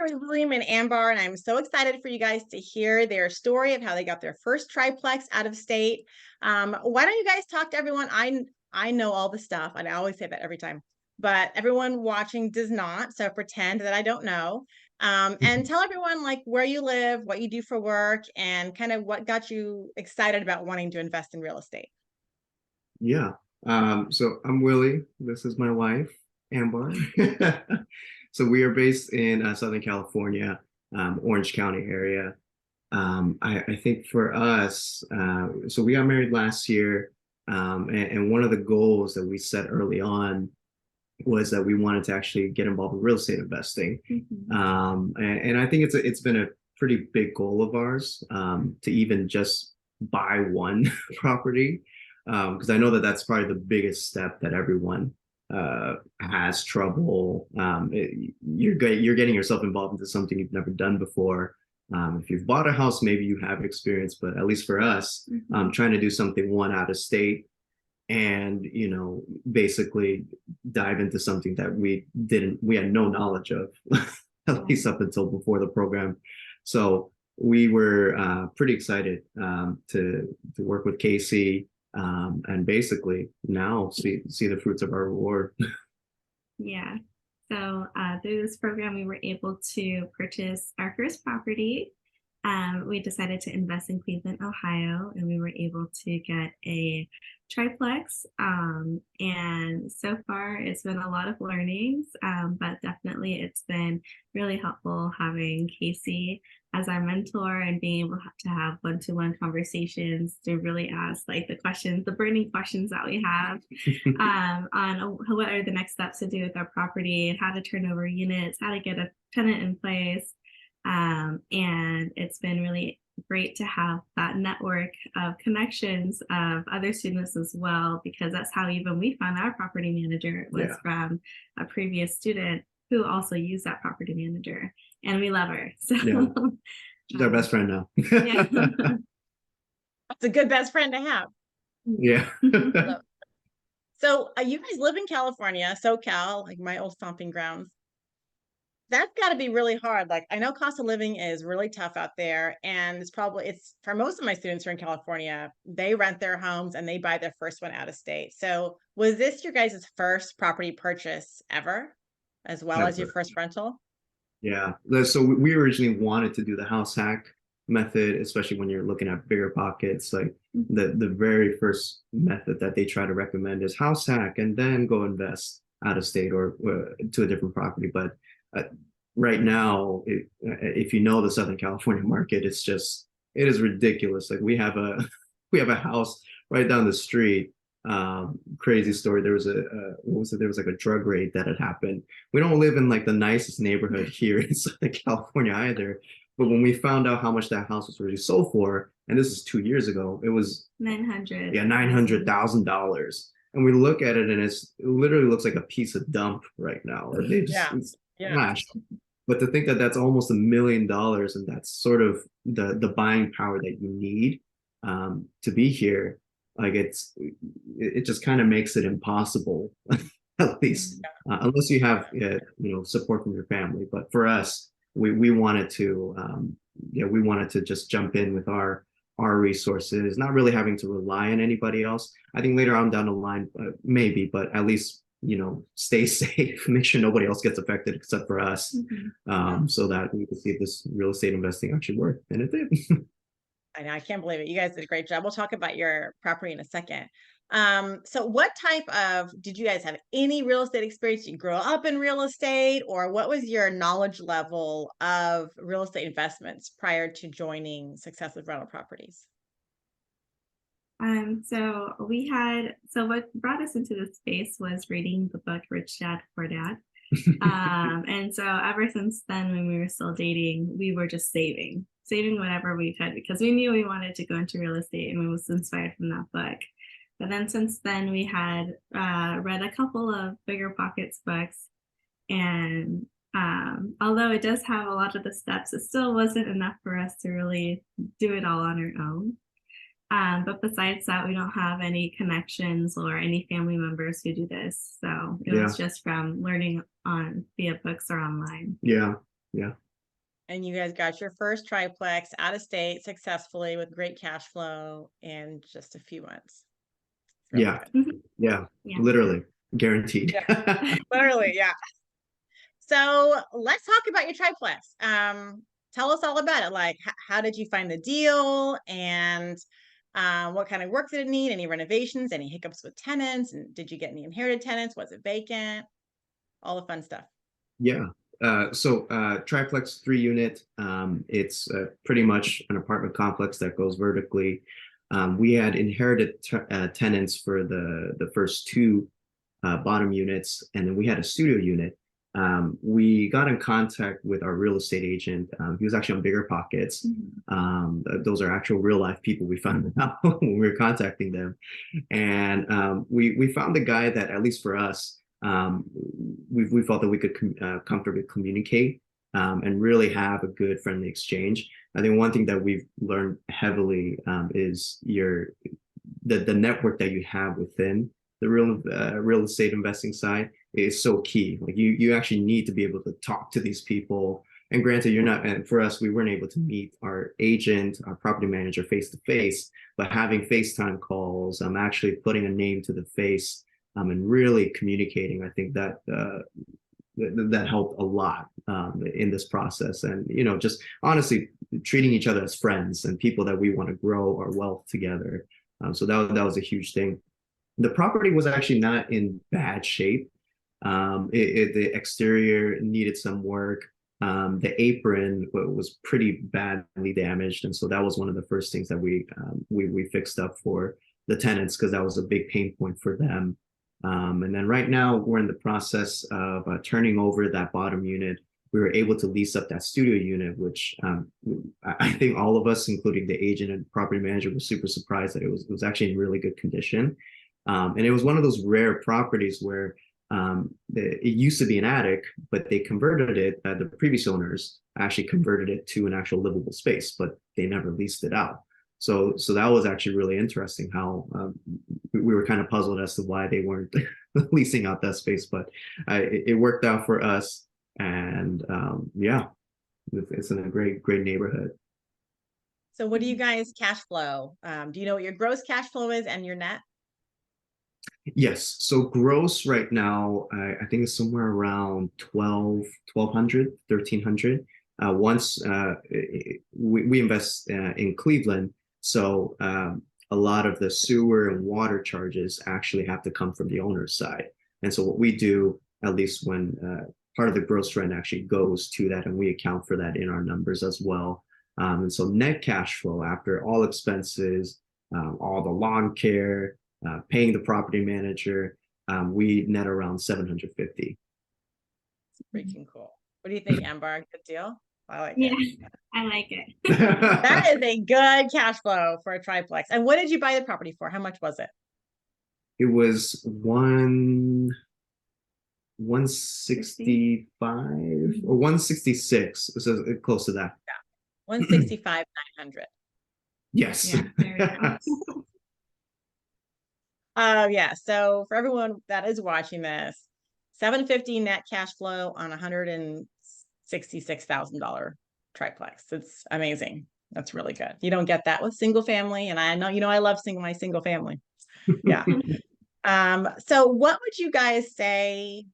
With William and Ambar, and I'm so excited for you guys to hear their story of how they got their first triplex out of state. Why don't you guys talk to everyone? I know all the stuff, and I always say that every time, but everyone watching does not. So pretend that I don't know, and tell everyone like where you live, what you do for work, and kind of what got you excited about wanting to invest in real estate. Yeah. So I'm Willie. This is my wife, Ambar. So we are based in Southern California, Orange County area. I think for us, so we got married last year, and one of the goals that we set early on was that we wanted to actually get involved in real estate investing. And I think it's been a pretty big goal of ours to even just buy one property because I know that that's probably the biggest step that everyone has trouble. You're getting yourself involved into something you've never done before. If you've bought a house, maybe you have experience, but at least for us, trying to do something one out of state and basically dive into something that we had no knowledge of at least up until before the program. So we were pretty excited to work with Casey and basically now see the fruits of our reward. Yeah. So through this program, we were able to purchase our first property. We decided to invest in Cleveland, Ohio, and we were able to get a triplex. And so far, it's been a lot of learnings, but definitely it's been really helpful having Casey as our mentor and being able to have one-to-one conversations to really ask like the burning questions that we have on what are the next steps to do with our property and how to turn over units, how to get a tenant in place. And it's been really great to have that network of connections of other students as well, because that's how even we found our property manager was from a previous student who also used that property manager, and we love her. So she's our best friend now. Yeah. That's a good best friend to have. Yeah. So you guys live in California, SoCal, like my old stomping grounds. That's got to be really hard. Like I know cost of living is really tough out there, and it's for most of my students who are in California, they rent their homes and they buy their first one out of state. So was this your guys' first property purchase ever, as well as your first rental? Yeah. So we originally wanted to do the house hack method, especially when you're looking at bigger pockets. Like the very first method that they try to recommend is house hack and then go invest out of state or to a different property. But right now, if you know the Southern California market, it is ridiculous. Like we have a house right down the street. Crazy story. There was like a drug raid that had happened. We don't live in like the nicest neighborhood here in Southern California either. But when we found out how much that house was really sold for, and this is 2 years ago, it was 900. Yeah, $900,000. And we look at it and it literally looks like a piece of dump right now. Like it's smashed. But to think that that's almost $1 million and that's sort of the buying power that you need to be here, like it just kind of makes it impossible, at least unless you have support from your family. But for us, we wanted to just jump in with our resources, not really having to rely on anybody else. I think later on down the line, maybe, but at least, stay safe, make sure nobody else gets affected except for us, so that we can see if this real estate investing actually worked. And it did. I know, I can't believe it. You guys did a great job. We'll talk about your property in a second. So what did you guys have any real estate experience? Did you grow up in real estate, or what was your knowledge level of real estate investments prior to joining Success with Rental Properties? So what brought us into this space was reading the book Rich Dad Poor Dad. And so ever since then, when we were still dating, we were just saving whatever we could because we knew we wanted to go into real estate, and we was inspired from that book. But then since then, we had read a couple of Bigger Pockets books, and although it does have a lot of the steps, it still wasn't enough for us to really do it all on our own. But besides that, we don't have any connections or any family members who do this. So it was just from learning via books or online. Yeah. And you guys got your first triplex out of state successfully with great cash flow in just a few months. It's really Yeah. good. Yeah. Yeah. Literally guaranteed. Yeah. Literally, yeah. So let's talk about your triplex. Tell us all about it. Like, how did you find the deal, and what kind of work did it need? Any renovations? Any hiccups with tenants? And did you get any inherited tenants? Was it vacant? All the fun stuff. Yeah. So triplex 3 unit. It's pretty much an apartment complex that goes vertically. We had inherited tenants for the first two bottom units, and then we had a studio unit. We got in contact with our real estate agent. He was actually on Bigger Pockets. Those are actual real life people we found out when we were contacting them. And we found a guy that, at least for us, we felt that we could comfortably communicate and really have a good friendly exchange. I think one thing that we've learned heavily is the network that you have within the real estate investing side is so key. Like you actually need to be able to talk to these people. And granted, you're not, and for us, we weren't able to meet our agent, our property manager face to face, but having FaceTime calls, actually putting a name to the face, and really communicating, I think that that helped a lot in this process. And just honestly treating each other as friends and people that we want to grow our wealth together. So that was a huge thing. The property was actually not in bad shape. The exterior needed some work. The apron was pretty badly damaged, and so that was one of the first things that we fixed up for the tenants, because that was a big pain point for them. And then right now we're in the process of turning over that bottom unit. We were able to lease up that studio unit, which I think all of us, including the agent and property manager, were super surprised that it was actually in really good condition. And it was one of those rare properties where it used to be an attic, but they converted it. The previous owners actually converted it to an actual livable space, but they never leased it out. So that was actually really interesting how we were kind of puzzled as to why they weren't leasing out that space, but it worked out for us. And yeah, it's in a great neighborhood. So what do you guys cash flow? Do you know what your gross cash flow is and your net? Yes. So gross right now, I think it's somewhere around 1,200, 1,300. Once we invest in Cleveland, so a lot of the sewer and water charges actually have to come from the owner's side. And so what we do, at least when part of the gross rent actually goes to that, and we account for that in our numbers as well. And so net cash flow after all expenses, all the lawn care, paying the property manager, we net around 750. Freaking cool. What do you think, Ambar? Good deal? I like Yeah, it. I like it. That is a good cash flow for a triplex. And what did you buy the property for? How much was it? It was 165 or 166. So close to that. Yeah. 165,900. Yes. Yeah, Yeah. So for everyone that is watching this, 750 net cash flow on $166,000 triplex. It's amazing. That's really good. You don't get that with single family. And I know, I love my single family. Yeah. So what would you guys say,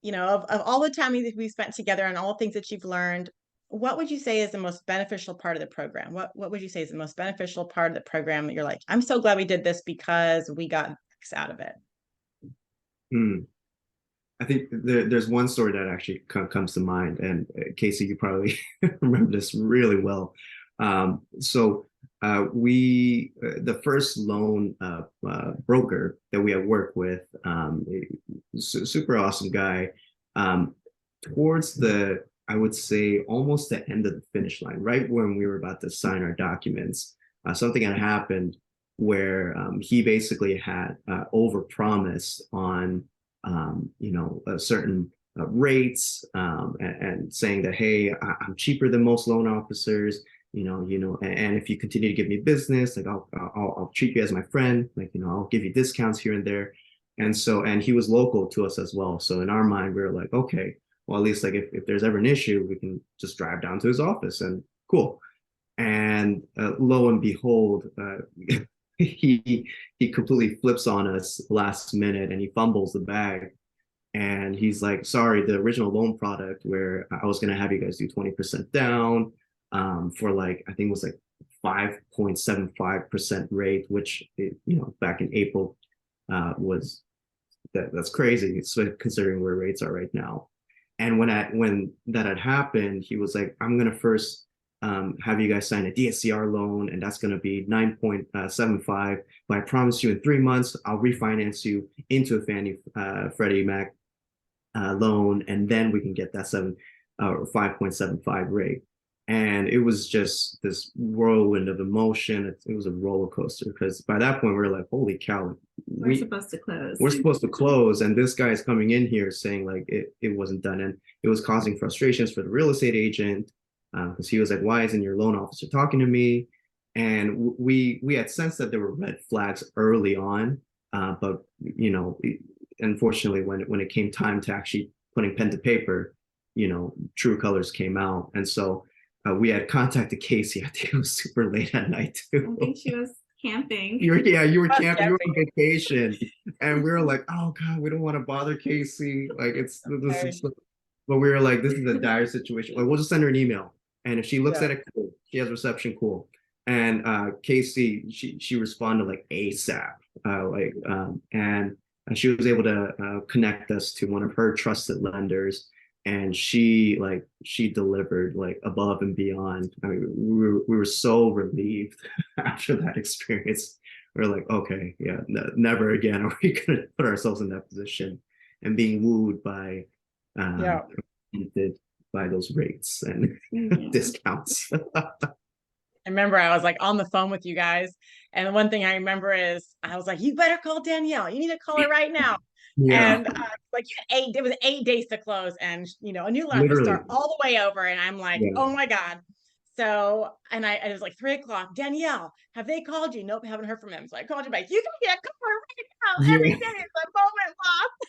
of all the time we spent together and all the things that you've learned, what would you say is the most beneficial part of the program? What would you say is the most beneficial part of the program that you're like, I'm so glad we did this because we got X out of it? I think there's one story that actually comes to mind, and Casey, you probably remember this really well. So the first loan broker that we had worked with, super awesome guy. Towards I would say almost the end of the finish line, right when we were about to sign our documents, something had happened where he basically had overpromised on certain rates, and saying that, hey, I'm cheaper than most loan officers, and if you continue to give me business, like I'll treat you as my friend, like, I'll give you discounts here and there. And he was local to us as well. So in our mind, we were like, okay, well, at least like if there's ever an issue, we can just drive down to his office and cool. And lo and behold, he completely flips on us last minute and he fumbles the bag. And he's like, sorry, the original loan product where I was going to have you guys do 20% down for like, I think it was like 5.75% rate, which, back in April was that's crazy. So considering where rates are right now. And when that had happened, he was like, I'm going to first have you guys sign a DSCR loan, and that's going to be 9.75. But I promise you in 3 months, I'll refinance you into a Freddie Mac loan, and then we can get that 5.75 rate. And it was just this whirlwind of emotion. It was a roller coaster because by that point we were like, holy cow, we're supposed to close. We're supposed to close, and this guy is coming in here saying like it wasn't done, and it was causing frustrations for the real estate agent because he was like, why isn't your loan officer talking to me? And we had sensed that there were red flags early on, but unfortunately, when it came time to actually putting pen to paper, true colors came out. And so we had contacted Casey. I think it was super late at night too. I think she was camping. You were camping, you were on vacation. And we were like, oh God, we don't want to bother Casey. Like but we were like, this is a dire situation. Like, we'll just send her an email. And if she looks at it, cool. She has reception, cool. And Casey, she responded like ASAP. And she was able to connect us to one of her trusted lenders, and she delivered like above and beyond. I mean, we were so relieved after that experience. We were like, okay, yeah, never again are we going to put ourselves in that position and being wooed by those rates and discounts. I remember I was like on the phone with you guys. And one thing I remember is I was like, you better call Danielle. You need to call her right now. Yeah. And it was 8 days to close, and a new loan would start all the way over. And I'm like, oh my God. So, and it was like 3:00. Danielle, have they called you? Nope, haven't heard from them. So I called you back. You can get a call right now. Every day is a moment lost.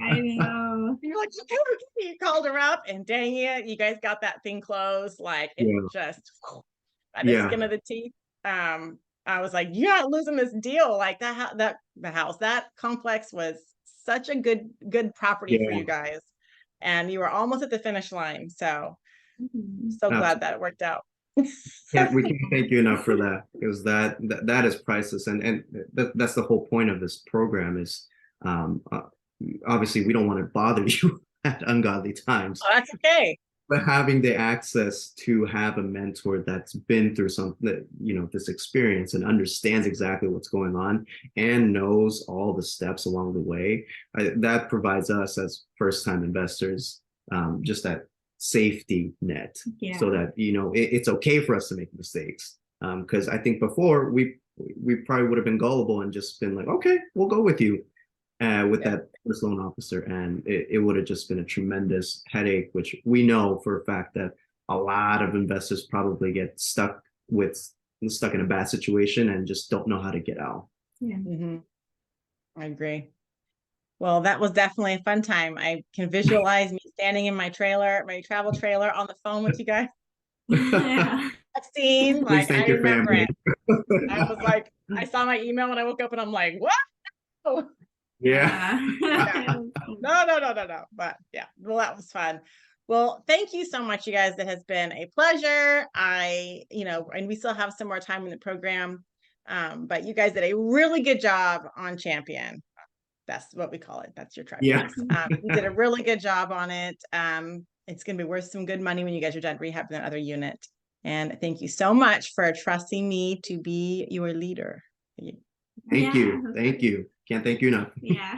I know. You're like, you called her up, and dang it, you guys got that thing closed. Like it just by the skin of the teeth. I was like, you're not losing this deal. Like the house, that complex was such a good property for you guys, and you were almost at the finish line. So glad that it worked out. We can't thank you enough for that, because that is priceless, and that's the whole point of this program is obviously we don't want to bother you at ungodly times. Oh, that's okay. But having the access to have a mentor that's been through this experience and understands exactly what's going on and knows all the steps along the way, that provides us as first-time investors just that safety net, so that it's okay for us to make mistakes. Because I think before we probably would have been gullible and just been like, okay, we'll go with you. With that first loan officer, and it would have just been a tremendous headache, which we know for a fact that a lot of investors probably get stuck in a bad situation and just don't know how to get out. Yeah. Mm-hmm. I agree. Well, that was definitely a fun time. I can visualize me standing in my travel trailer on the phone with you guys. That scene, like I remember it. I was like, I saw my email when I woke up and I'm like, what? Yeah. No. But yeah, well, that was fun. Well, thank you so much, you guys. It has been a pleasure. And we still have some more time in the program. But you guys did a really good job on Champion. That's what we call it. That's your Triplex. Yeah. You did a really good job on it. It's going to be worth some good money when you guys are done rehabbing that other unit. And thank you so much for trusting me to be your leader. Thank you. Can't thank you enough. Yeah.